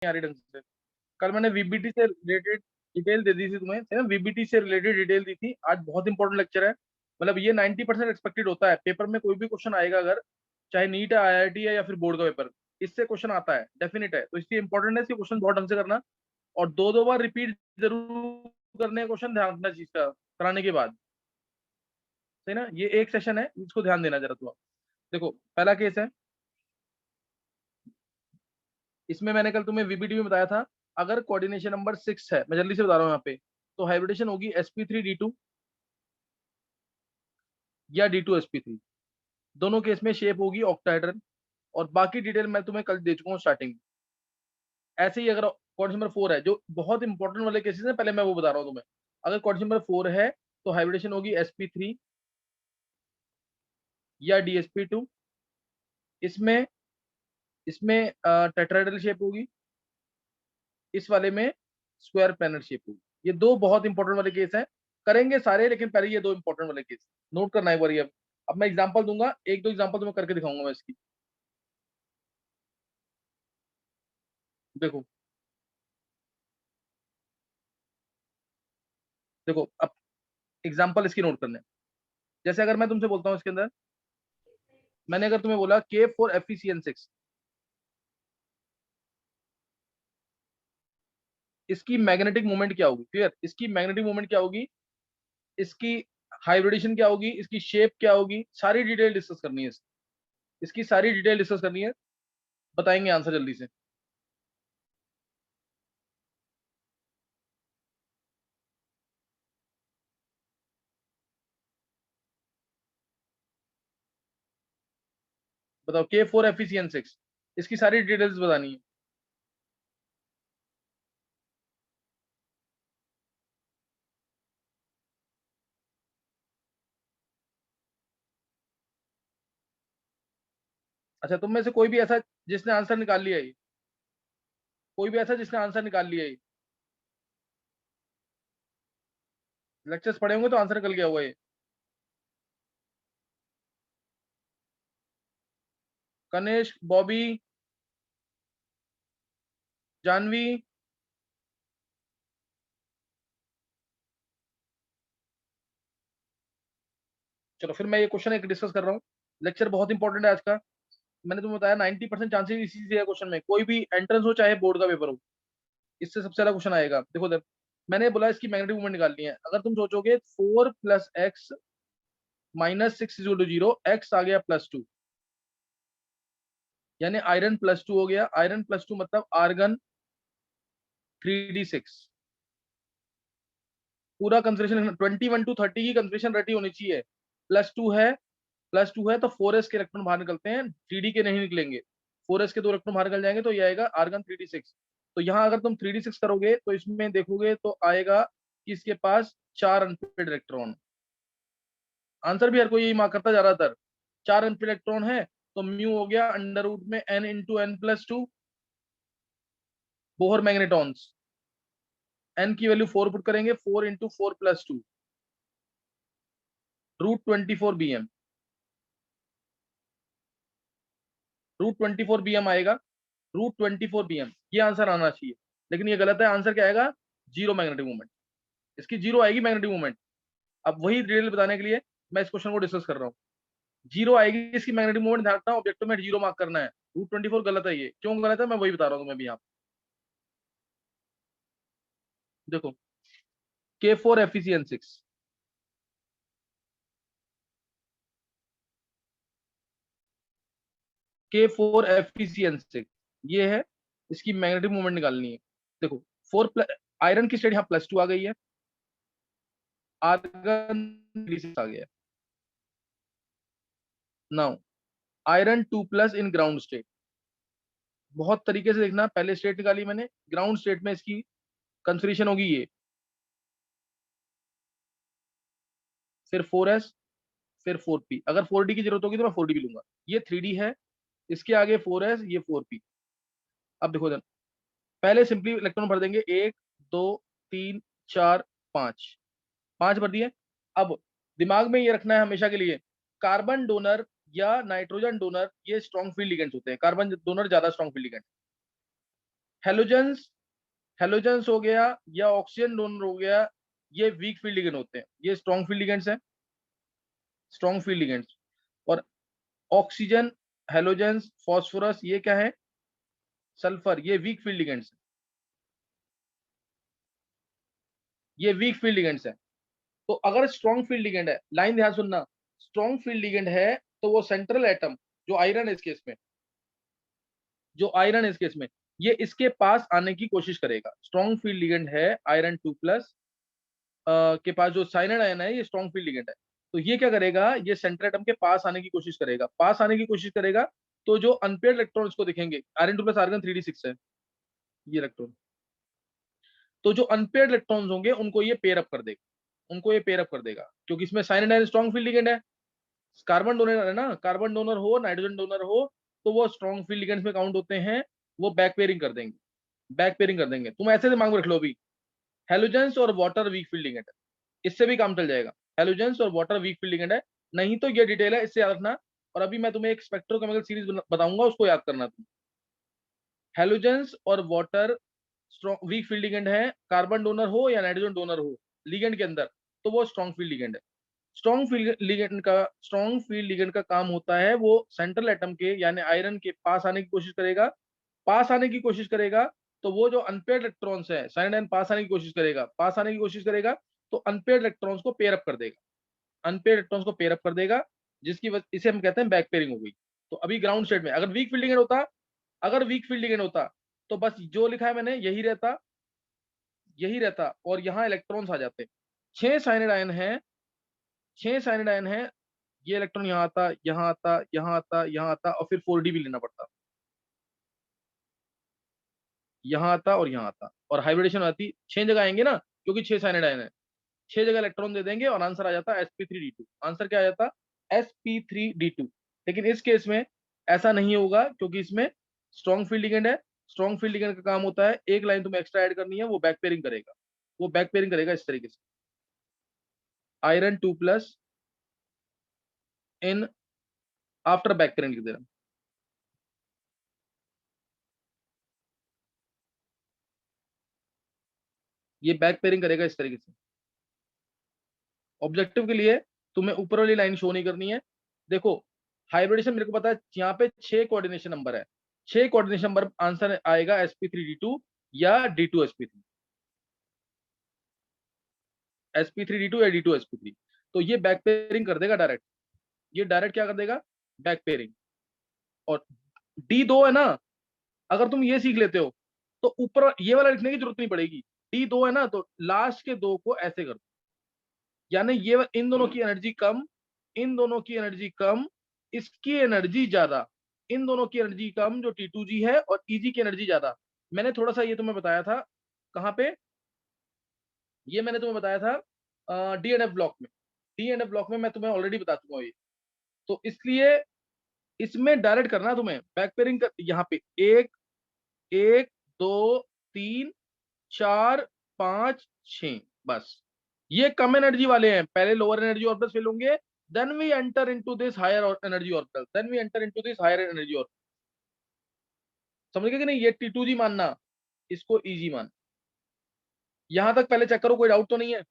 आ रही ढंग से। कल मैंने वीबीटी से रिलेटेड डिटेल दे दी थी तुम्हें, है ना, वीबीटी से रिलेटेड डिटेल दी थी। आज बहुत इंपॉर्टेंट लेक्चर है। मतलब ये 90% एक्सपेक्टेड होता है पेपर में, कोई भी क्वेश्चन आएगा अगर, चाहे नीट है, आईआईटी है या फिर बोर्ड का पेपर, इससे क्वेश्चन आता है, डेफिनेट है। तो इसलिए इंपॉर्टेंट है इसके क्वेश्चन बहुत ढंग से करना, और दो दो बार रिपीट जरूर करने क्वेश्चन, ध्यान रखना चीज का कराने के बाद, सही ना। ये एक सेशन है, इसको ध्यान देना जरा तो। देखो पहला केस है, इसमें मैंने कल तुम्हें वीबीटी में बताया था, अगर कोऑर्डिनेशन नंबर 6 है, मैं जल्दी से बता रहा हूँ यहाँ पे, तो हाइब्रिडेशन होगी sp3d2 या d2sp3। दोनों केस में शेप होगी ऑक्टाहेड्रल, और बाकी डिटेल मैं तुम्हें कल दे चुका हूँ स्टार्टिंग में। ऐसे ही अगर कोऑर्डिनेशन नंबर 4 है, जो बहुत इंपॉर्टेंट वाले केसेस है, पहले मैं वो बता रहा हूँ तुम्हें। अगर कोऑर्डिनेशन नंबर 4 है तो हाइब्रिडेशन होगी sp3 या dsp2। इसमें इसमें टेट्राहेड्रल शेप होगी, इस वाले में स्क्वायर प्लैनेट शेप होगी। ये दो बहुत इंपॉर्टेंट वाले केस हैं, करेंगे सारे, लेकिन पहले ये दो इंपॉर्टेंट वाले केस नोट करना है एक बार। अब मैं एग्जांपल दूंगा, एक दो एग्जांपल तुम्हें करके दिखाऊंगा मैं इसकी। देखो देखो अब एग्जांपल इसकी नोट करने हैं। जैसे अगर मैं तुमसे बोलता हूँ इसके अंदर, मैंने अगर तुम्हें बोला K4FeCN6, इसकी मैग्नेटिक मोमेंट क्या होगी, क्लियर, इसकी मैग्नेटिक मोमेंट क्या होगी, इसकी हाइब्रिडेशन क्या होगी, इसकी शेप क्या होगी, सारी डिटेल डिस्कस करनी है इसकी सारी डिटेल डिस्कस करनी है। बताएंगे आंसर जल्दी से। बताओ K4FeCN6, इसकी सारी डिटेल्स बतानी है। अच्छा, तुम में से कोई भी ऐसा जिसने आंसर निकाल लिया है, कोई भी ऐसा जिसने आंसर निकाल लिया है? लेक्चर्स पढ़े होंगे तो आंसर निकल गया हुआ है। कनिष्क, बॉबी, जानवी, चलो फिर मैं ये क्वेश्चन एक डिस्कस कर रहा हूँ। लेक्चर बहुत इंपॉर्टेंट है आज का। मैंने तुम्हें बताया 90% चांसेस इसी से है क्वेश्चन में, कोई भी एंट्रेंस हो चाहे बोर्ड का पेपर हो, इससे सबसे ज्यादा क्वेश्चन आएगा। देखो इधर मैंने बोला इसकी मैग्नेटिक मूवमेंट निकालनी है। अगर तुम सोचोगे 4 + x -6 = 0, x आ गया +2, यानी आयरन +2 हो गया। आयरन +2 मतलब आर्गन 3d6। पूरा कंसेंट्रेशन 21 to 30 की कंसेंट्रेशन रटी होनी चाहिए। +2 है, +2 है तो 4s के इलेक्ट्रॉन बाहर निकलते हैं, 3d के नहीं निकलेंगे। 4s के दो इलेक्ट्रॉन बाहर निकल जाएंगे, तो ये आएगा आर्गन 3d6। तो यहाँ अगर तुम 3d6 करोगे तो इसमें देखोगे तो आएगा कि इसके पास 4 अनपेड इलेक्ट्रॉन। आंसर भी हर कोई यही मार्क करता जा रहा था, 4 अनपेड इलेक्ट्रॉन है, तो म्यू हो गया √में n × n+2 बोहर मैग्नेटॉन्स। n की वैल्यू 4 पुट करेंगे, 4 × 4 + 2 √24 bm। √24 bm आएगा, √24 bm, ये आंसर आना चाहिए। लेकिन ये गलत है, आंसर क्या आएगा, जीरो मैग्नेटिक मूवमेंट। इसकी जीरो आएगी मैग्नेटिक मूवमेंट। अब वही डिटेल बताने के लिए मैं इस क्वेश्चन को डिस्कस कर रहा हूँ। जीरो आएगी इसकी मैग्नेटिक मूवमेंट, ध्यान रखना ऑब्जेक्टिव में जीरो मार्क करना है। √24 गलत है, ये क्यों गलत है मैं वही बता रहा हूँ तुम्हें भी यहाँ। देखो K4FeCN6, K4FeCN6 ये है, इसकी मैग्नेटिक मूवमेंट निकालनी है। देखो 4 आयरन की स्टेट यहाँ +2 आ गई है, आर्गन 3 आ गया। Now iron 2+ in ground state. बहुत तरीके से देखना, पहले स्टेट निकाली मैंने, ग्राउंड स्टेट में इसकी कंसंट्रेशन होगी ये, फिर 4s, फिर 4p। अगर 4d की जरूरत होगी तो मैं 4d भी लूंगा। ये 3d है, इसके आगे 4s, ये 4p। अब देखो इधर, पहले सिंपली इलेक्ट्रॉन भर देंगे, 1 2 3 4 5, 5 भर दिए। अब दिमाग में ये रखना है हमेशा के लिए, कार्बन डोनर या नाइट्रोजन डोनर ये स्ट्रॉन्ग फील्ड लिगेंड्स होते हैं, कार्बन डोनर ज्यादा strong field ligand. Halogens, halogens हो गया या ऑक्सीजन डोनर हो गया, ये वीक फील्ड लिगेंड होते हैं, ये स्ट्रॉन्ग फील्ड लिगेंड्स हैं, स्ट्रॉन्ग फील्ड लिगेंड्स। और ऑक्सीजन, हेलोजेंस, फॉस्फोरस, ये क्या है, सल्फर, ये वीक फील्ड लिगेंड्स हैं, ये वीक फील्ड लिगेंड्स हैं। तो अगर स्ट्रॉन्ग फील्ड लिगेंड है, लाइन ध्यान सुनना, स्ट्रॉन्ग फील्ड लिगेंड है तो वो सेंट्रल एटम, जो आयरन है इस केस में, जो आयरन है इस केस में, ये इसके पास आने की कोशिश करेगा। स्ट्रॉन्ग फील्ड लिगेंड है आयरन 2+ के पास जो साइनाइड आयन है, ये स्ट्रॉन्ग फील्ड लिगेंड है। तो ये क्या करेगा, ये सेंट्रल एटम के पास आने की कोशिश करेगा, पास आने की कोशिश करेगा। तो जो अनपेयर्ड इलेक्ट्रॉन्स को दिखेंगे, आयरन 2+ आर्गन 3d6 है ये इलेक्ट्रॉन, तो जो अनपेयर्ड इलेक्ट्रॉन्स होंगे उनको ये पेयर अप कर देगा, उनको ये पेयर अप कर देगा, क्योंकि इसमें cyanide ion strong field ligand है। कार्बन डोनर है ना, कार्बन डोनर हो नाइट्रोजन डोनर हो, तो वो स्ट्रॉन्ग फील्ड लिगेंड्स में काउंट होते हैं, वो बैक पेयरिंग कर देंगे, बैक पेयरिंग कर देंगे। तुम ऐसे दिमाग में रख लो अभी, हेलोजेंस और वाटर वीक फील्ड लिगेंड है, इससे भी काम चल जाएगा, हेलोजेंस और वाटर वीक फील्ड लिगेंड है। नहीं तो ये डिटेल है, इससे याद रखना। और अभी मैं तुम्हें एक स्पेक्ट्रोकेमिकल सीरीज बताऊंगा, उसको याद करना तुम। हेलोजेंस और water strong weak field ligand है, कार्बन डोनर हो या नाइट्रोजन डोनर हो लिगेंड के अंदर, तो वो स्ट्रॉन्ग फील्ड लिगेंड है। स्ट्रॉन्ग फील्ड लिगेंड का काम होता है, वो सेंट्रल एटम के यानी आयरन के पास आने की कोशिश करेगा, पास आने की कोशिश करेगा। तो वो जो अनपेयर्ड इलेक्ट्रॉन्स है, साइनाइड आयन पास आने की कोशिश करेगा, पास आने की कोशिश करेगा, तो अनपेयर्ड इलेक्ट्रॉन्स को पेयर अप कर देगा, अनपेयर्ड इलेक्ट्रॉन्स को पेयर अप कर देगा, जिसकी वजह इसे हम कहते हैं बैक पेयरिंग हो गई। तो अभी ग्राउंड स्टेट में अगर वीक फील्ड लिगेंड होता, अगर वीक फील्ड लिगेंड होता, तो बस जो लिखा है मैंने यही रहता, यही रहता, और यहाँ इलेक्ट्रॉन्स आ जाते। 6 साइनाइड आयन है, 6 साइनाइड आयन है, ये इलेक्ट्रॉन यहाँ आता, यहाँ आता, यहाँ आता, यहाँ आता, और फिर 4d भी लेना पड़ता, यहाँ आता और यहाँ आता, और हाइब्रिडेशन आती, 6 जगह आएंगे ना, क्योंकि 6 साइनाइड आयन है, 6 जगह इलेक्ट्रॉन दे देंगे और आंसर आ जाता sp3d2। आंसर क्या आ जाता, sp3d2। लेकिन इस केस में ऐसा नहीं होगा, क्योंकि इसमें स्ट्रॉन्ग फील्ड लिगेंड है। स्ट्रॉन्ग फील्ड लिगेंड का काम होता है, एक लाइन तुम्हें एक्स्ट्रा ऐड करनी है, वो बैक पेयरिंग करेगा, वो बैक पेयरिंग करेगा इस तरीके से, iron 2+ in after back pairing लिख दे रहा हूं। ये बैक पेयरिंग करेगा इस तरीके से। ऑब्जेक्टिव के लिए तुम्हें ऊपर वाली लाइन शो नहीं करनी है। देखो, हाइब्रिडेशन मेरे को पता है, यहाँ पे 6 कोऑर्डिनेशन नंबर है, 6 कोऑर्डिनेशन नंबर आंसर आएगा sp3d2 या d2sp3, sp3d2 या d2sp3। तो ये बैक पेयरिंग कर देगा डायरेक्ट, ये डायरेक्ट क्या कर देगा, बैक पेयरिंग। और D2 है ना, अगर तुम ये सीख लेते हो तो ऊपर ये वाला लिखने की जरूरत नहीं पड़ेगी। D2 है ना, तो लास्ट के दो को ऐसे कर दो, यानी ये इन दोनों की एनर्जी कम, इन दोनों की एनर्जी कम, इसकी एनर्जी ज्यादा, इन दोनों की एनर्जी कम जो T2g है, और Eg की एनर्जी ज्यादा। मैंने थोड़ा सा ये तुम्हें बताया था, कहाँ पे, ये मैंने तुम्हें बताया था डीएनएफ ब्लॉक में, डीएनएफ ब्लॉक में मैं तुम्हें ऑलरेडी बता चुका हूँ ये। तो इसलिए इसमें डायरेक्ट करना तुम्हें बैक पेयरिंग कर, यहाँ पे एक, एक, दो, तीन, चार, पांच, छ, बस। ये कम एनर्जी वाले हैं, पहले लोअर एनर्जी ऑर्बिटल्स फिल होंगे, then we enter into this higher energy orbital, then we enter into this higher energy orbital. समझ गए कि नहीं, ये T2g मानना, इसको Eg मान। यहां तक पहले चेक करो, कोई डाउट तो नहीं है।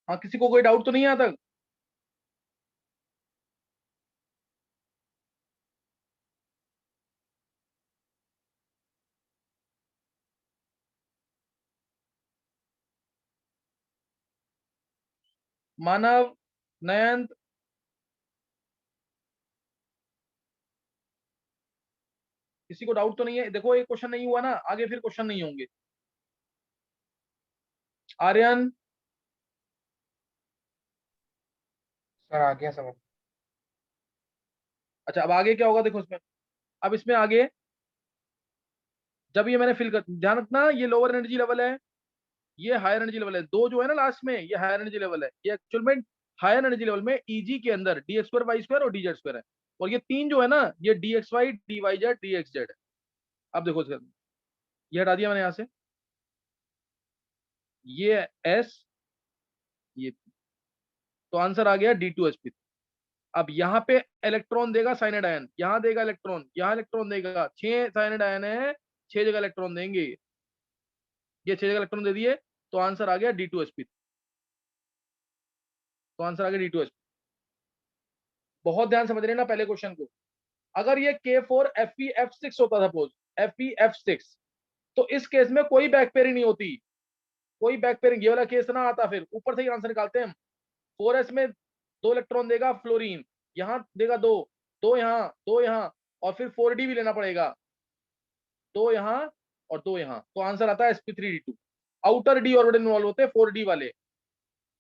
हाँ, किसी को कोई डाउट तो नहीं है यहाँ तक? मानव, नयंत, किसी को डाउट तो नहीं है? देखो, एक क्वेश्चन नहीं हुआ ना, आगे फिर क्वेश्चन नहीं होंगे। आर्यन, सर आ गया समझ। अच्छा अब आगे क्या होगा देखो इसमें। अब इसमें आगे, जब ये मैंने फिल कर, ध्यान रखना ये लोअर एनर्जी लेवल है, ये हायर एनर्जी लेवल है, दो जो है ना लास्ट में, ये हायर एनर्जी लेवल है। ये एक्चुअल में हायर एनर्जी लेवल में ईजी के अंदर D X square Y square और डी जेड स्क्वायर है, और ये तीन जो है ना, ये D X Y D Y Z D X Z है। अब देखो इसका, ये हटा दिया मैंने यहाँ से, ये एस, ये, तो आंसर आ गया डी टू एस पी। अब यहाँ पे इलेक्ट्रॉन देगा साइनाइड आयन, यहाँ देगा इलेक्ट्रॉन, यहाँ इलेक्ट्रॉन देगा, 6 साइनाइड आयन है, 6 जगह इलेक्ट्रॉन देंगे, ये 6 जगह इलेक्ट्रॉन दे दिए, तो आंसर आ गया डी टू एस पी। तो आंसर आ गया डी टू एस पी। बहुत ध्यान समझ रहे हैं ना पहले क्वेश्चन को। अगर ये K4FeF6 होता, सपोज FeF6, तो इस केस में कोई बैक पेयरिंग नहीं होती, कोई बैक पेयरिंग, ये वाला केस ना आता, फिर ऊपर से ही आंसर निकालते हैं हम। 4s में 2 इलेक्ट्रॉन देगा फ्लोरीन, यहाँ देगा दो, दो यहाँ, दो यहाँ, और फिर 4d भी लेना पड़ेगा, दो यहाँ और दो यहाँ, तो आंसर आता है sp3d2। Outer D orbital involve होते हैं 4d वाले,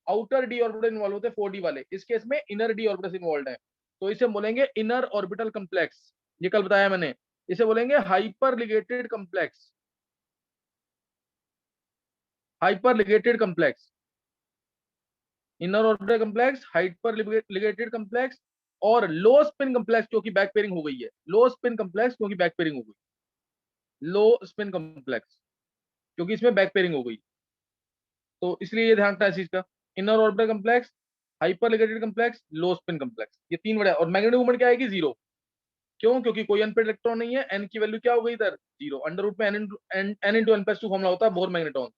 आउटर डी ऑर्बिटल इन्वॉल्व होते हैं 4d वाले, इस केस में इनर डी ऑर्बिटल इन्वॉल्व है, तो इसे बोलेंगे इनर ऑर्बिटल कम्प्लेक्स। ये कल बताया मैंने, इसे बोलेंगे hyper ligated complex, hyper ligated complex, inner orbital complex, hyper ligated complex, और लो स्पिन कम्प्लेक्स क्योंकि बैक पेयरिंग हो गई है, लो स्पिन कम्प्लेक्स क्योंकि बैक पेयरिंग हो गई, लो स्पिन कम्प्लेक्स क्योंकि इसमें बैक पेयरिंग हो गई, तो इसलिए ये ध्यान रखना है इस चीज का। Inner orbital complex, hyper ligated complex, low spin complex, ये तीन बड़े। और मैग्नेटिक मोमेंट क्या आएगी? जीरो। क्यों? क्योंकि कोई अनपेड इलेक्ट्रॉन नहीं है, एन की वैल्यू क्या हो गई इधर? जीरो। अंडर रूट में n into n plus two formula होता है बोर मैग्नेटॉन।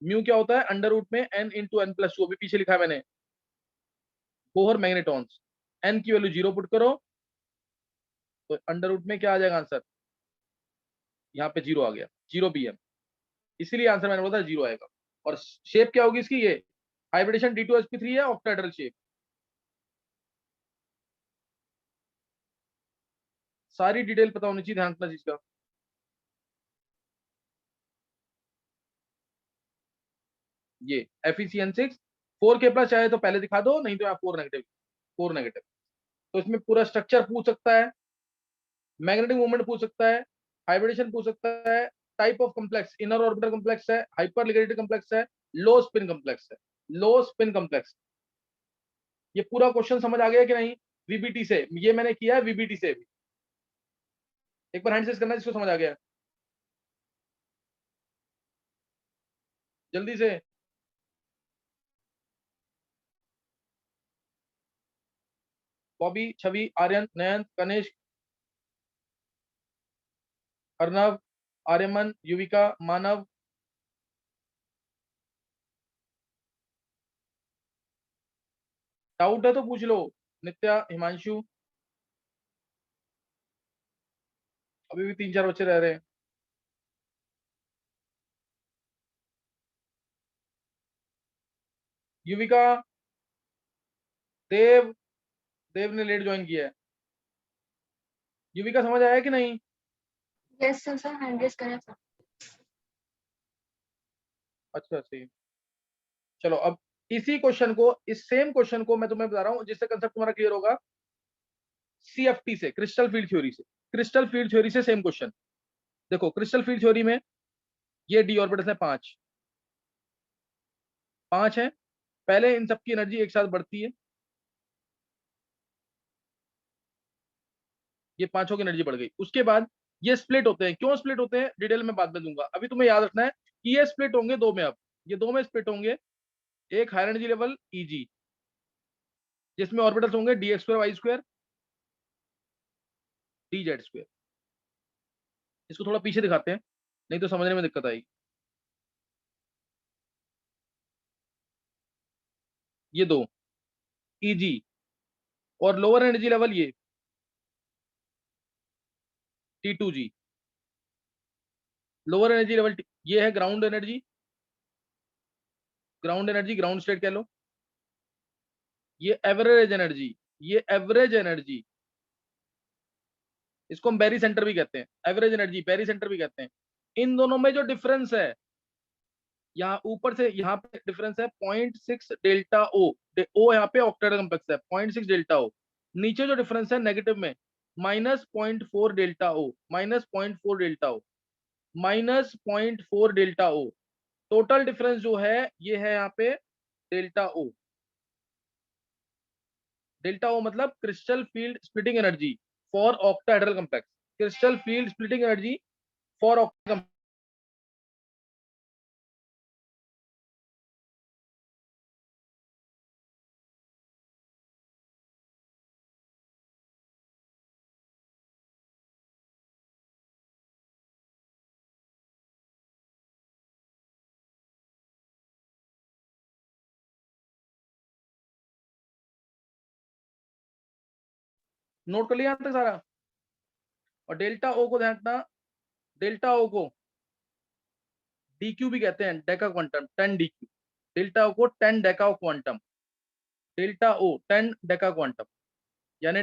म्यू क्या होता है? अंडर रूट में n × n+2, अभी पीछे लिखा है मैंने, बोहर मैग्नेटॉन्स। एन की वैल्यू जीरो पुट करो, तो अंडर रूट में क्या आ जाएगा आंसर? यहाँ पे जीरो आ गया, जीरो bm, इसीलिए आंसर मैंने बोला था जीरो आएगा। और शेप क्या होगी इसकी? ये हाइब्रिडेशन D2sp3 है, ऑक्टाहेड्रल शेप। सारी डिटेल पता होनी चाहिए, ध्यान रखना चीज का। ये FeCN6 4k+ चाहे तो पहले दिखा दो, नहीं तो यहाँ 4 नेगेटिव, 4 नेगेटिव। तो इसमें पूरा स्ट्रक्चर पूछ सकता है, मैग्नेटिक मूवमेंट पूछ सकता है, हाइब्रिडेशन पूछ सकता है, type of complex, inner orbital complex है, हाइपर लिगेटेड कम्प्लेक्स है, लो स्पिन कम्प्लेक्स है, लो स्पिन कम्प्लेक्स। ये पूरा क्वेश्चन समझ आ गया कि नहीं? वीबीटी से ये मैंने किया है, वीबीटी से भी। एक बार हैंड सेस करना जिसको समझ आ गया, जल्दी से। बॉबी, छवि, आर्यन, नयन, कनिष्क, अर्नव, आर्यमन, युविका, मानव। डाउट है तो पूछ लो। नित्या, हिमांशु, अभी भी 3-4 बच्चे रह रहे हैं। युविका, देव, देव ने लेट ज्वाइन किया है। युविका समझ आया कि नहीं? Yes sir, sir hand raise करें सर। अच्छा सही। चलो अब इसी क्वेश्चन को, इस सेम क्वेश्चन को मैं तुम्हें बता रहा हूं जिससे कंसेप्ट तुम्हारा क्लियर होगा। CFT से, क्रिस्टल फील्ड थ्योरी से, क्रिस्टल फील्ड थ्योरी से सेम क्वेश्चन। देखो क्रिस्टल फील्ड थ्योरी में ये डी ऑर्बिटल्स है, पांच, पांच है। पहले इन सबकी एनर्जी एक साथ बढ़ती है, ये पांचों की एनर्जी बढ़ गई। उसके बाद ये स्प्लिट होते हैं, क्यों स्प्लिट होते हैं डिटेल में बाद में दूंगा, अभी तुम्हें याद रखना है कि ये स्प्लिट होंगे दो में। अब ये दो में स्प्लिट होंगे, एक हायर एनर्जी लेवल EG, जिसमें ऑर्बिटल्स होंगे dx2 y2 dz2। इसको थोड़ा पीछे दिखाते हैं, नहीं तो समझने में दिक्कत आएगी। ये दो Eg, और लोअर एनर्जी लेवल ये T2G। लोअर एनर्जी लेवल ये है ग्राउंड एनर्जी, ग्राउंड स्टेट कह लो। ये एवरेज एनर्जी, ये एवरेज एनर्जी, इसको हम बैरी सेंटर भी कहते हैं, एवरेज एनर्जी बैरी सेंटर भी कहते हैं। इन दोनों में जो डिफरेंस है, यहाँ ऊपर से यहाँ पे डिफरेंस है 0.6 डेल्टा ओ, ओ यहाँ पे ऑक्टेट कॉम्प्लेक्स है, 0.6 डेल्टा ओ। नीचे जो डिफरेंस है नेगेटिव में -0.4 डेल्टा ओ, -0.4 डेल्टा ओ, -0.4 डेल्टा ओ। टोटल डिफरेंस जो है ये है यहाँ पे डेल्टा ओ। डेल्टा ओ मतलब crystal field splitting energy for octahedral complex, crystal field splitting energy for octa. Note कर लिया यहाँ तक सारा। और डेल्टा ओ को ध्यान रखना, डेल्टा ओ को डीक्यू भी कहते हैं, डेका क्वांटम, 10 डीक्यू। डेल्टा ओ को 10 डेका क्वांटम, डेल्टा ओ 10 डेका क्वांटम, यानी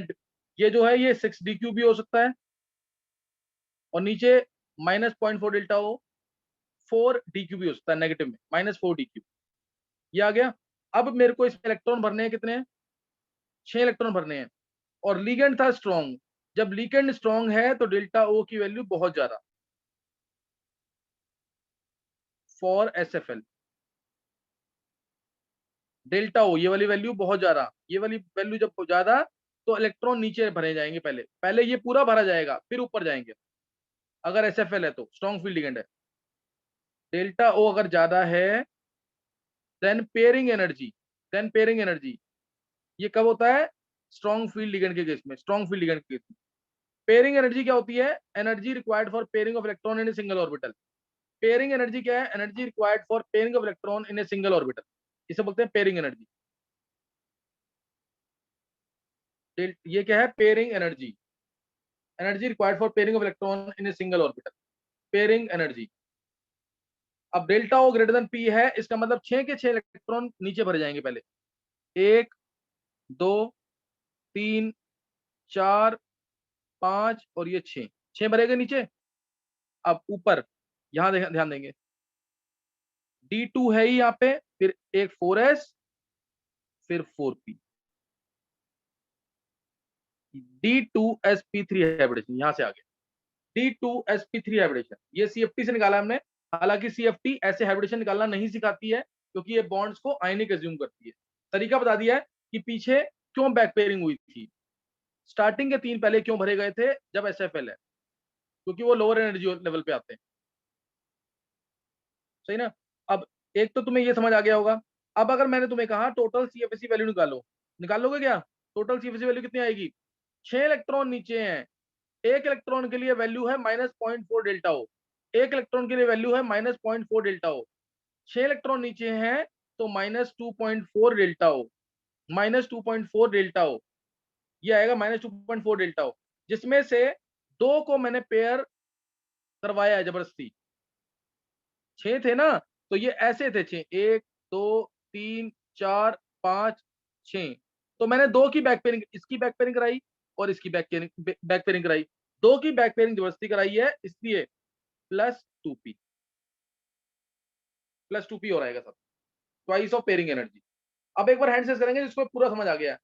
ये जो है ये 6 डीक्यू भी हो सकता है, और नीचे -0.4 डेल्टा ओ 4 डीक्यू भी हो सकता है, नेगेटिव में -4 डीक्यू। ये आ गया। अब मेरे को इसमें इलेक्ट्रॉन भरने हैं, कितने हैं? 6 इलेक्ट्रॉन भरने हैं। और लिगेंड था स्ट्रॉन्ग, जब लिगेंड स्ट्रॉन्ग है तो डेल्टा ओ की वैल्यू बहुत ज्यादा फॉर SFL। डेल्टा ओ ये वाली वैल्यू बहुत ज्यादा, ये वाली वैल्यू जब ज्यादा तो इलेक्ट्रॉन नीचे भरे जाएंगे, पहले पहले ये पूरा भरा जाएगा फिर ऊपर जाएंगे, अगर SFL है तो स्ट्रॉन्ग फील्ड लिगेंड है। डेल्टा ओ अगर ज्यादा है then pairing energy, then pairing energy ये कब होता है? स्ट्रॉन्ग फील्ड लिगेंड के केस में, स्ट्रॉन्ग फील्ड लिगेंड के केस में। पेयरिंग एनर्जी क्या होती है? Energy required for pairing of electron in a single orbital. Pairing energy क्या है? Energy required for pairing of electron in a single orbital, इसे बोलते हैं पेयरिंग एनर्जी। ये क्या है? Pairing energy, energy required for pairing of electron in a single orbital, pairing energy. अब delta ओ greater than P है, इसका मतलब 6 के 6 इलेक्ट्रॉन नीचे भरे जाएंगे पहले, 1 2 3 4 5 और ये 6, 6 भरेगा नीचे। अब ऊपर यहां ध्यान देंगे, D2 है ही यहाँ पे, फिर एक 4s, फिर 4p, D2sp3 हाइब्रिडेशन यहां से आ गया, D2sp3 हाइब्रिडेशन। ये CFT से निकाला हमने। हालांकि CFT ऐसे हाइब्रिडेशन निकालना नहीं सिखाती है, क्योंकि ये बॉन्ड्स को आयनिक एज्यूम करती है। तरीका बता दिया है कि पीछे क्यों बैक पेयरिंग हुई थी, स्टार्टिंग के 3 पहले क्यों भरे गए थे जब SFL है, क्योंकि वो लोअर एनर्जी लेवल पे आते हैं। सही ना? अब एक तो तुम्हें ये समझ आ गया होगा। अब अगर मैंने तुम्हें कहा टोटल CFSE वैल्यू निकालो, निकाल लोगे क्या? टोटल CFSE वैल्यू कितनी आएगी? 6 इलेक्ट्रॉन नीचे हैं, एक इलेक्ट्रॉन के लिए वैल्यू है -0.4 डेल्टा ओ, एक इलेक्ट्रॉन के लिए वैल्यू है -0.4 डेल्टा ओ। 6 इलेक्ट्रॉन नीचे हैं तो -2.4 डेल्टा ओ, -2.4 डेल्टा ओ, ये आएगा -2.4 डेल्टा ओ, जिसमें से 2 को मैंने पेयर करवाया है जबरदस्ती। 6 थे ना, तो ये ऐसे थे 6, 1 2 3 4 5 6, तो मैंने 2 की बैक पेयरिंग, इसकी बैक पेयरिंग कराई और इसकी बैक पेयरिंग कराई, 2 की बैक पेयरिंग जबरदस्ती कराई है, इसलिए +2p, +2p हो रहेगा सब, ट्वाइस ऑफ पेयरिंग एनर्जी। अब एक बार हैंड से करेंगे जिसको पूरा समझ आ गया।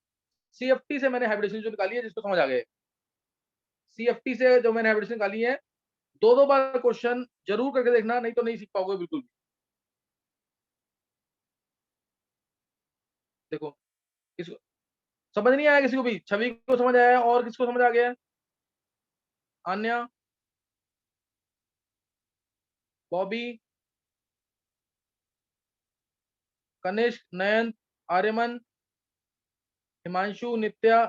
CFT से मैंने हाइब्रिडेशन जो निकाली है, जिसको समझ आ गया, CFT से जो मैंने हाइब्रिडेशन निकाली है, 2 बार क्वेश्चन जरूर करके देखना, नहीं तो नहीं सीख पाओगे बिल्कुल भी। देखो, इसको समझ नहीं आया किसी को भी? छवि को समझ आया और किसको समझ आ गया? आन्या, बॉबी, कनिष्क, नयन, आर्यमन, हिमांशु, नित्या,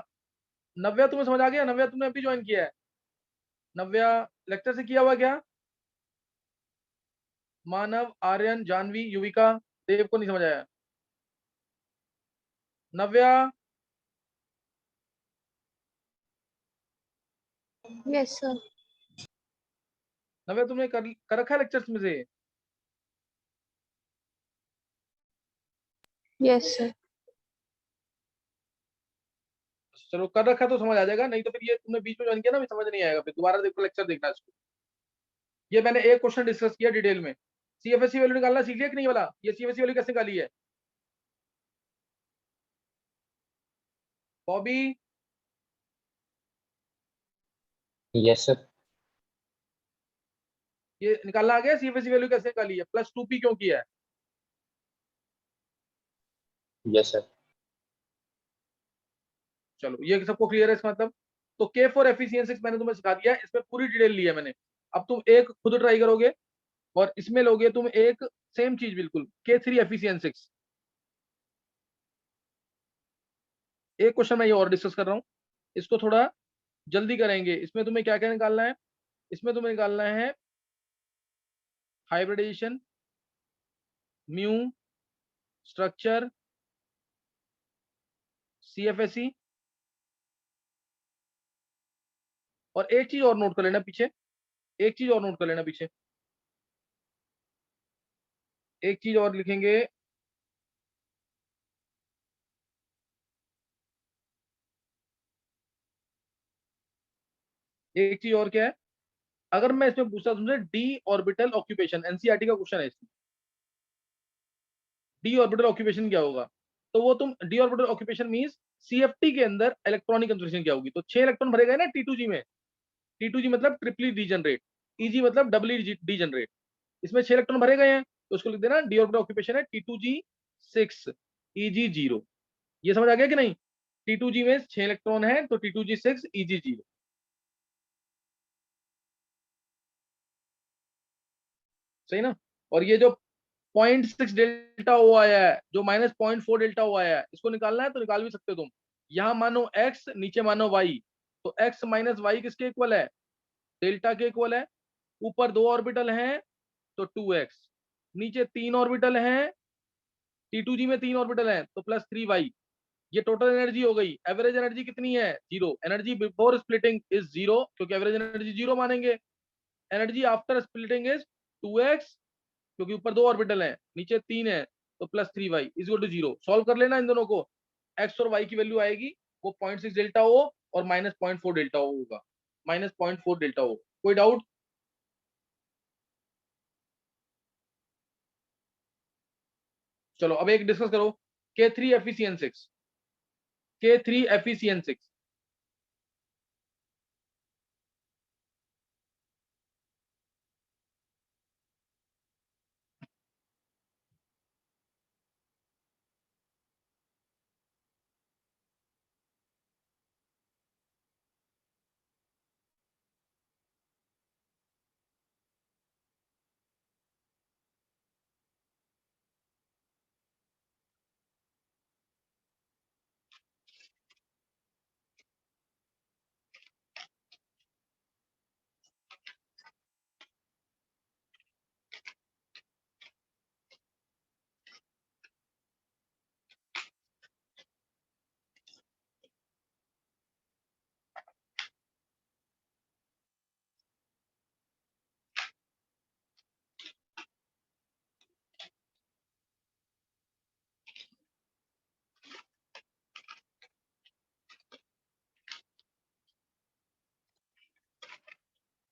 नव्या तुम्हें समझ आ गया? नव्या तुमने अभी ज्वाइन किया है, नव्या लेक्चर से किया हुआ क्या? मानव, आर्यन, जानवी, युविका, देव को नहीं समझ आया? नव्या, Yes, sir. नव्या तुमने कर रखा है लेक्चर्स में से? Yes, sir. चलो कर रखा तो समझ आ जाएगा, नहीं तो फिर ये तुमने बीच में ज्वाइन किया ना, समझ नहीं आएगा, फिर दोबारा देखो लेक्चर देखना इसको। ये मैंने एक क्वेश्चन डिस्कस किया डिटेल में। सीएफएससी वैल्यू निकालना सीख लिया कि नहीं वाला? ये सीएफएससी वैल्यू कैसे निकाली है बॉबी? Yes sir. ये निकालना आ गया सीएफएससी वैल्यू कैसे निकाली है, प्लस 2p क्यों किया है? Yes sir. चलो ये सबको क्लियर है इसका मतलब। तो के फॉर एफिशिएंसी मैंने तुम्हें सिखा दिया, इसमें पूरी डिटेल ली है मैंने। अब तुम एक खुद ट्राई करोगे और इसमें लोगे तुम एक सेम चीज बिल्कुल, K3 एफिशिएंसी। एक क्वेश्चन मैं ये और डिस्कस कर रहा हूँ, इसको थोड़ा जल्दी करेंगे। इसमें तुम्हें क्या क्या निकालना है? इसमें तुम्हें निकालना है हाइब्रिडाइजेशन, म्यू, स्ट्रक्चर, सीएफएसई, और एक चीज और नोट कर लेना पीछे, एक चीज और नोट कर लेना पीछे, एक चीज और लिखेंगे। एक चीज और क्या है, अगर मैं इसमें पूछता तुमसे डी ऑर्बिटल ऑक्यूपेशन, एनसीईआरटी का क्वेश्चन है इसमें, डी ऑर्बिटल ऑक्यूपेशन क्या होगा? तो वो तुम D orbital occupation means CFT के अंदर इलेक्ट्रॉनिक कंफर्मेशन क्या होगी? तो 6 इलेक्ट्रॉन भरे गए ना T2G में, T2G मतलब ट्रिपली डीजनरेट, ईजी मतलब डबली डीजनरेट। इसमें 6 इलेक्ट्रॉन भरे गए हैं तो उसको लिख देना डी ऑर्बिटल ऑक्यूपेशन है T2G6 EG0। ये समझ आ गया कि नहीं? T2G में 6 इलेक्ट्रॉन है तो T2G6 EG0। सही ना? और ये जो 0.6 डेल्टा ओ आया है, जो -0.4 डेल्टा ओ आया है, इसको निकालना है तो निकाल भी सकते हो तुम। यहां मानो x, नीचे मानो y, तो x माइनस वाई किसके इक्वल है? डेल्टा के इक्वल है। ऊपर 2 ऑर्बिटल हैं तो 2x, नीचे 3 ऑर्बिटल हैं, T2G में 3 ऑर्बिटल हैं तो +3y। ये टोटल एनर्जी हो गई। एवरेज एनर्जी कितनी है? 0। एनर्जी बिफोर स्प्लिटिंग इज 0, क्योंकि एवरेज एनर्जी 0 मानेंगे। Energy after splitting is 2x, क्योंकि ऊपर 2 ऑर्बिटल हैं, नीचे 3 है, तो +3y is equal to 0। Solve कर लेना इन दोनों को, x और y की वैल्यू आएगी, वो 0.6 डेल्टा ओ और -0.4 डेल्टा ओ होगा, -0.4 डेल्टा ओ। कोई डाउट? चलो अब एक डिस्कस करो, K3 एफिशिएंसी, K3 एफिशिएंसी।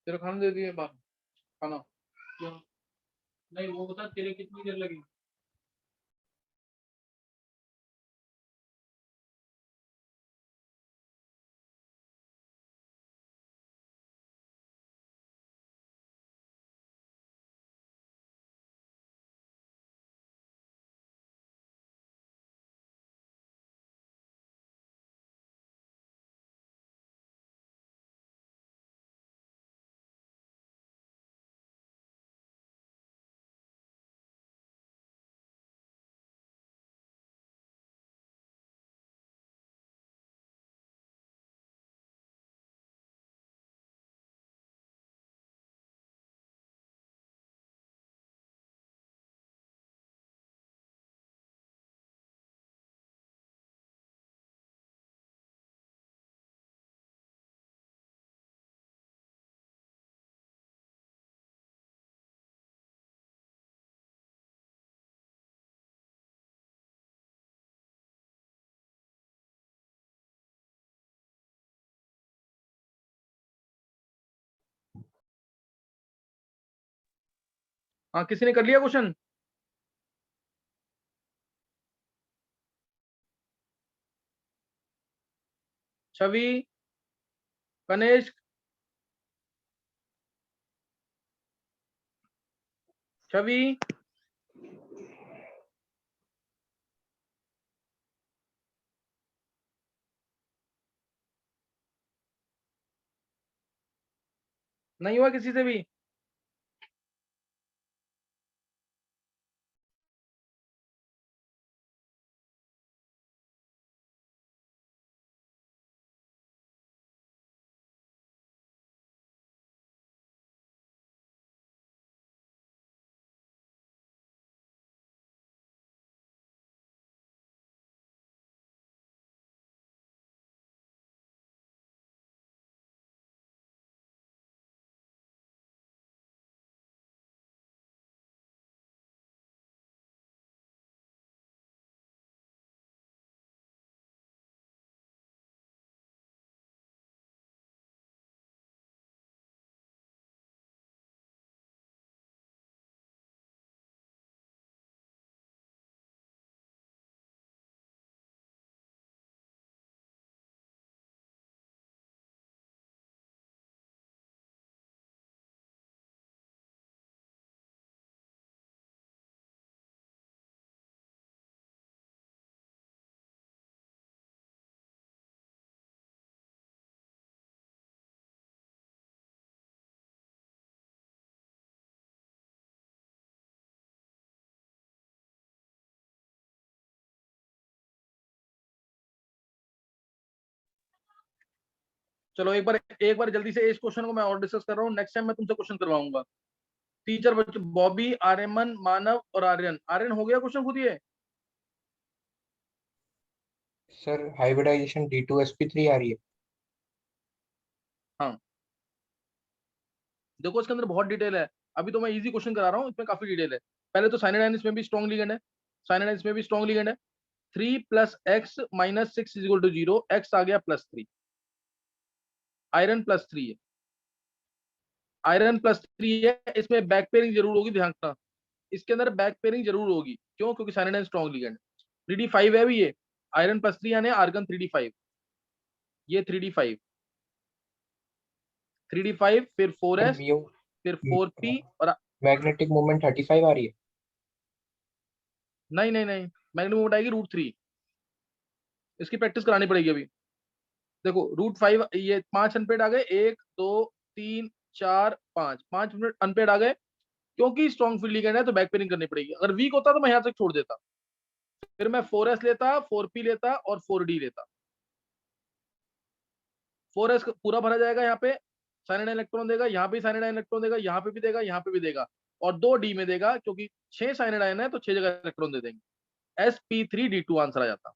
तेरे खाना दे दिए बाहर, खाना क्यों? नहीं वो बता तेरे कितनी देर लगी? हाँ, किसी ने कर लिया क्वेश्चन? छवि, कनिष्क, छवि, नहीं हुआ किसी से भी? चलो एक बार जल्दी से इस क्वेश्चन को मैं और डिस्कस कर रहा हूँ, नेक्स्ट टाइम मैं तुमसे क्वेश्चन करवाऊंगा। टीचर बच्चे बॉबी, आर्यमन, मानव और आर्यन। आर्यन हो गया क्वेश्चन खुद ये? सर हाइब्रिडाइजेशन D2sp3 आ रही है। हाँ, देखो इसके अंदर बहुत डिटेल है। अभी तो मैं इजी क्वेश्चन करा रहा हूँ, इसमें काफी डिटेल है। पहले तो साइनाइड इसमें भी स्ट्रॉन्ग लिगेंड है, साइनाइड इसमें भी स्ट्रॉन्ग लिगेंड है। 3 + x - 6 = 0, x आ गया +3, आयरन +3 है, आयरन +3 है। इसमें बैक पेयरिंग जरूर होगी, ध्यान रखना। इसके अंदर बैक पेयरिंग जरूर होगी, क्यों? क्योंकि साइनाइड स्ट्रॉन्ग लिगेंड। 3d5 है भी ये, आयरन +3 यानी आर्गन 3d5, ये 3d5, 3d5 फिर सर 4s, म्यू फिर 4p और मैग्नेटिक मोमेंट 35 आ रही है। नहीं नहीं नहीं, मैग्नेटिक मोमेंट आएगी √3। इसकी प्रैक्टिस करानी पड़ेगी अभी। देखो √5, ये 5 अनपेड आ गए, 1 2 3 4 5, 5 मिनट अनपेड आ गए। क्योंकि स्ट्रॉन्ग फील्ड लिगेंड है तो बैक पेयरिंग करनी पड़ेगी। अगर वीक होता तो मैं यहां से छोड़ देता, फिर मैं 4s लेता, 4p लेता और 4d लेता। 4s पूरा भरा जाएगा, यहाँ पे साइनाइड इलेक्ट्रॉन देगा, यहाँ पे साइनाइड इलेक्ट्रॉन देगा, यहाँ पे भी देगा, यहाँ पे भी देगा, और 2d में देगा, क्योंकि 6 साइनाइड आयन है तो 6 जगह इलेक्ट्रॉन दे देंगे। sp3d2 आंसर आ जाता।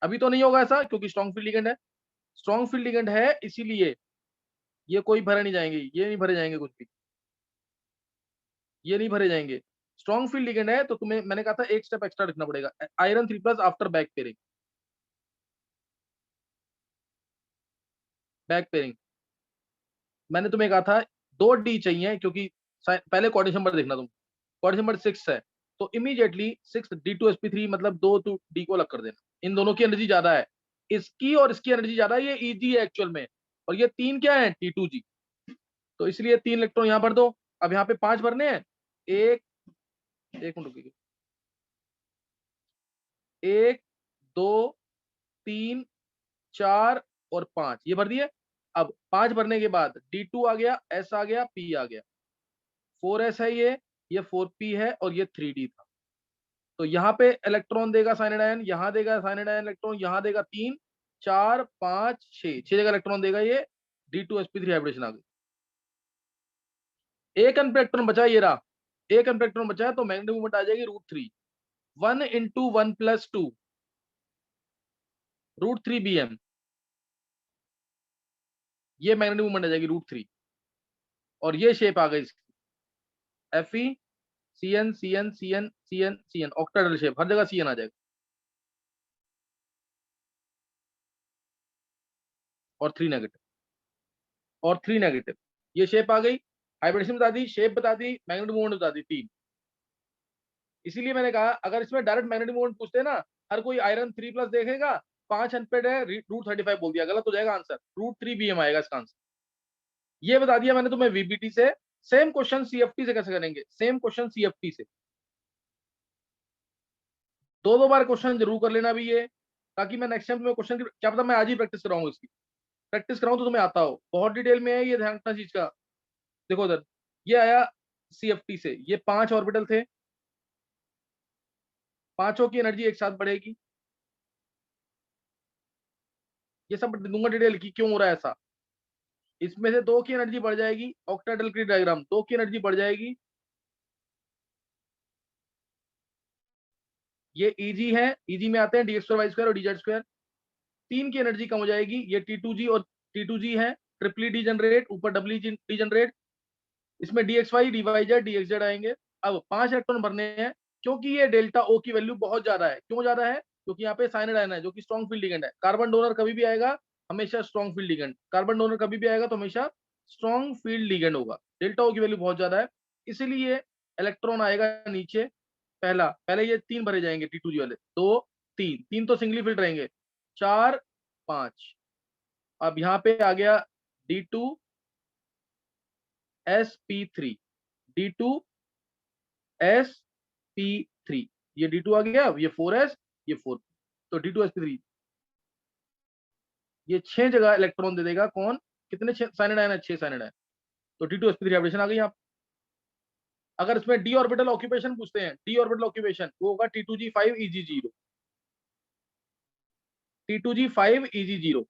अभी तो नहीं होगा ऐसा, क्योंकि स्ट्रॉन्ग फील्ड लिगेंड है, स्ट्रॉन्ग फील्ड लिगेंड है इसीलिए ये कोई भरे नहीं जाएंगे, ये नहीं भरे जाएंगे कुछ भी, ये नहीं भरे जाएंगे। स्ट्रॉन्ग फील्ड लिगेंड है तो तुम्हें मैंने कहा था एक स्टेप एक्स्ट्रा लिखना पड़ेगा, iron 3+ after back pairing. Back pairing मैंने तुम्हें कहा था 2d चाहिए, क्योंकि पहले कोऑर्डिनेशन नंबर देखना तुम, कोऑर्डिनेशन नंबर 6 है, तो इमीडिएटली 6d2sp3 मतलब 2 को अलग कर देना। इन दोनों की एनर्जी ज्यादा है, इसकी और इसकी एनर्जी ज्यादा है, ये ईजी है एक्चुअल में। और ये 3 क्या है? T2g। तो इसलिए 3 इलेक्ट्रॉन यहां भर दो। अब यहाँ पे 5 भरने हैं। एक एक मिनट रुकिए, 1 2 3 4 और 5 ये भर दिए। अब 5 भरने के बाद D2 आ गया, S आ गया, P आ गया, 4s है ये 4p है और ये 3d था। तो यहाँ पे इलेक्ट्रॉन देगा साइनाइड आयन, यहाँ देगा साइनाइड आयन इलेक्ट्रॉन, यहाँ देगा 3 4 5 6 जगह इलेक्ट्रॉन देगा ये। D2sp3 हाइब्रिडेशन आ गई। एक इलेक्ट्रॉन बचा, ये रहा, एक इलेक्ट्रॉन बचा है, तो मैग्नेटिक मूवमेंट आ जाएगी √3, 1 × 1 + 2, √3bm। ये मैग्नेटिक मूवमेंट आ जाएगी √3, और ये शेप आ गई Fe Cn Cn Cn Cn Cn, octahedral shape, हर जगह Cn आ जाएगा, और 3 नेगेटिव, और 3 नेगेटिव, ये शेप आ गई। हाइब्रिडेशन बता दी, शेप बता दी, मैग्नेटिक मूवमेंट बता दी, 3। इसीलिए मैंने कहा अगर इसमें डायरेक्ट मैग्नेटिक मूवमेंट पूछते हैं ना, हर कोई आयरन 3+ देखेगा, 5 अनपेड है, √35 बोल दिया, गलत हो जाएगा आंसर, √3 BM आएगा इसका आंसर। ये बता दिया मैंने तुम्हें VBT से। सेम क्वेश्चन CFT से कैसे करेंगे, सेम क्वेश्चन CFT से 2 बार क्वेश्चन जरूर कर लेना भी ये, ताकि मैं नेक्स्ट टाइम में क्वेश्चन की, क्या पता मैं आज ही प्रैक्टिस कराऊंगा, इसकी प्रैक्टिस कराऊं तो तुम्हें आता हो। बहुत डिटेल में है ये, ध्यान रखना चीज का। देखो उधर ये आया CFT से, ये 5 ऑर्बिटल थे, पांचों की एनर्जी एक साथ बढ़ेगी। ये सब दूंगा डिटेल की क्यों हो रहा है ऐसा। इसमें से 2 की एनर्जी बढ़ जाएगी, ऑक्टाहेड्रल की डायग्राम, 2 की एनर्जी बढ़ जाएगी, ये EG है, EG में आते हैं dx2y2 और dz2। 3 की एनर्जी कम हो जाएगी, ये T2G और T2G है, ट्रिपली डीजनरेट, ऊपर डबली डीजनरेट, इसमें dxy dyz dxz आएंगे। अब 5 इलेक्ट्रॉन भरने हैं, क्योंकि ये डेल्टा O की वैल्यू बहुत ज्यादा है। क्यों ज्यादा है, क्योंकि यहाँ पे साइनाइड आयन है जो कि स्ट्रॉन्ग फील्ड लिगेंड है। कार्बन डोनर कभी भी आएगा हमेशा strong field ligand, carbon donor कभी भी आएगा तो हमेशा स्ट्रॉन्ग फील्ड लिगेंड होगा। डेल्टा O की वैल्यू बहुत ज्यादा है, इसीलिए इलेक्ट्रॉन आएगा नीचे। पहले ये 3 भरे जाएंगे T2G वाले, 2 3, 3 तो सिंगली फिल्ड रहेंगे, 4 5। अब यहाँ पे आ गया D2sp3, D2sp3, ये D2 आ गया, ये 4s, ये 4, तो D2sp3 ये 6 जगह इलेक्ट्रॉन दे देगा। कौन, कितने साइनाइड आयन है, 6 साइनाइड आयन, तो D2sp3 हाइब्रिडेशन आ गई यहाँ। अगर इसमें d ऑर्बिटल ऑक्यूपेशन पूछते हैं, d ऑर्बिटल ऑक्यूपेशन वो होगा T2G5 Eg0, T2G5 Eg0,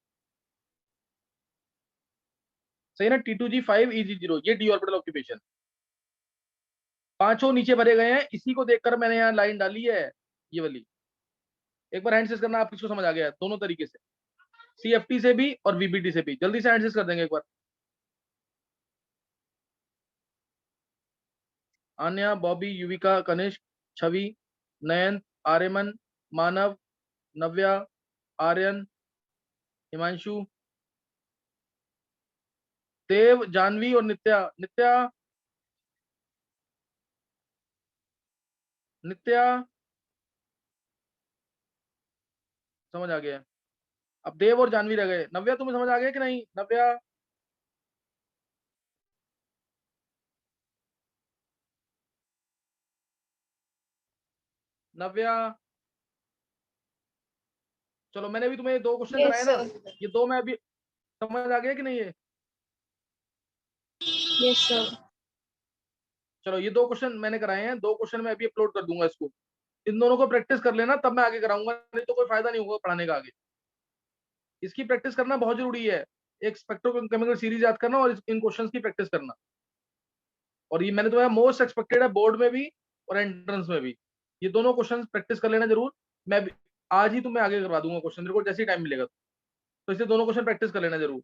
सही ना, T2G5 Eg0, ये d ऑर्बिटल ऑक्यूपेशन। पांचों नीचे भरे गए हैं, इसी को देखकर मैंने यहाँ लाइन डाली है ये वाली। एक बार हैंडसेस करना, आप किसको समझ आ गया है, दोनों तरीके से, CFT से भी और VBT से भी। जल्दी से हैंडसेस कर देंगे एक बार। आन्या, बॉबी, युविका, कनिष्क, छवि, नयन, आर्यमन, मानव, नव्या, आर्यन, हिमांशु, देव, जानवी और नित्या। नित्या, नित्या समझ आ गया। अब देव और जानवी रह गए। नव्या तुम्हें समझ आ गया कि नहीं, नव्या? नव्या, चलो मैंने भी तुम्हें 2 क्वेश्चन कराए Yes, ना, sir. ये 2 मैं अभी, समझ आ गया कि नहीं ये? Yes, sir. चलो ये 2 क्वेश्चन मैंने कराए हैं, 2 क्वेश्चन मैं अभी अपलोड कर दूंगा इसको। इन दोनों को प्रैक्टिस कर लेना, तब मैं आगे कराऊंगा, नहीं तो कोई फायदा नहीं होगा पढ़ाने का आगे। इसकी प्रैक्टिस करना बहुत जरूरी है, एक स्पेक्ट्रोकेमिकल सीरीज याद करना और इन क्वेश्चंस की प्रैक्टिस करना। और ये मैंने तुम्हें मोस्ट एक्सपेक्टेड है बोर्ड में भी और एंट्रेंस में भी, ये दोनों क्वेश्चंस प्रैक्टिस कर लेना जरूर। मैं आज ही तुम्हें आगे करवा दूंगा क्वेश्चन, मेरे को जैसे ही टाइम मिलेगा, तो इससे दोनों क्वेश्चन प्रैक्टिस कर लेना जरूर।